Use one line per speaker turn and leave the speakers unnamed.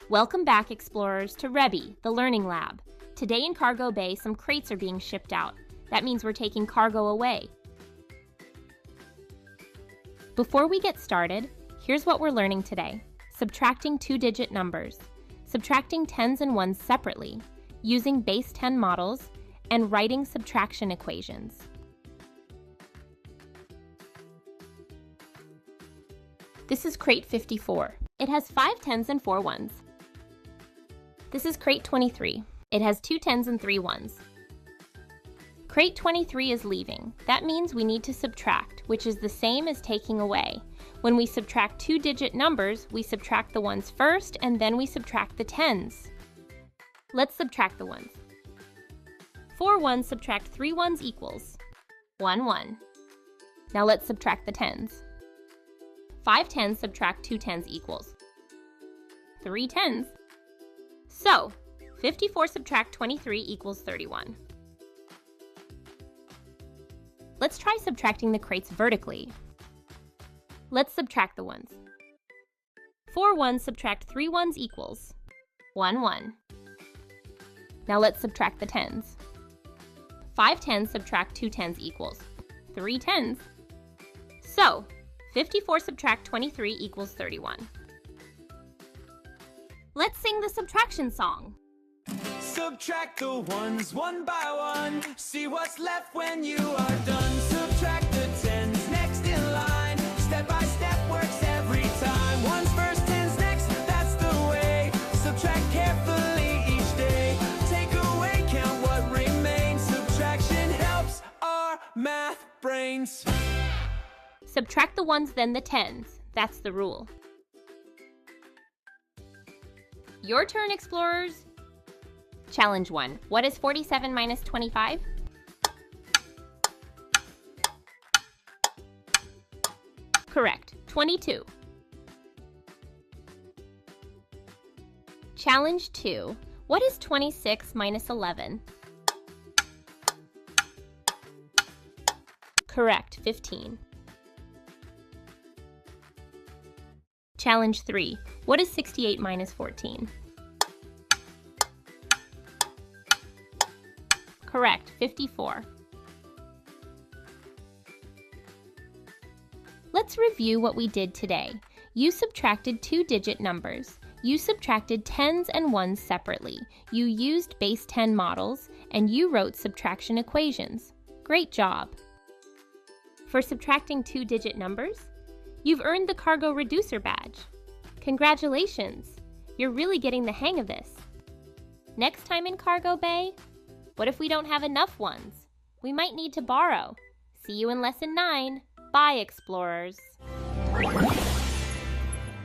Welcome back, explorers, to Reaby, the Learning Lab. Today in Cargo Bay, some crates are being shipped out. That means we're taking cargo away. Before we get started, here's what we're learning today. Subtracting two-digit numbers, subtracting tens and ones separately, using base 10 models, and writing subtraction equations. This is crate 54. It has 5 tens and 4 ones. This is crate 23. It has 2 tens and 3 ones. Crate 23 is leaving. That means we need to subtract, which is the same as taking away. When we subtract two-digit numbers, we subtract the ones first, and then we subtract the tens. Let's subtract the ones. 4 ones subtract 3 ones equals 1 1. Now let's subtract the tens. 5 tens subtract 2 tens equals 3 tens. So, 54 subtract 23 equals 31. Let's try subtracting the crates vertically. Let's subtract the ones. 4 ones subtract 3 ones equals 1 1. Now let's subtract the tens. 5 tens subtract 2 tens equals 3 tens. So, 54 subtract 23 equals 31. Let's sing the subtraction song.
Subtract the ones one by one. See what's left when you are done. Subtract the tens next in line. Step by step works every time. Ones first, tens next, that's the way. Subtract carefully each day. Take away, count what remains. Subtraction helps our math brains.
Subtract the ones, then the tens. That's the rule. Your turn, explorers. Challenge 1. What is 47 minus 25? Correct. 22. Challenge 2. What is 26 minus 11? Correct. 15. Challenge 3. What is 68 minus 14? Correct. 54. Let's review what we did today. You subtracted two-digit numbers. You subtracted tens and ones separately. You used base 10 models, and you wrote subtraction equations. Great job! For subtracting two-digit numbers, you've earned the Cargo Reducer badge. Congratulations! You're really getting the hang of this. Next time in Cargo Bay, what if we don't have enough ones? We might need to borrow. See you in Lesson 9. Bye, explorers.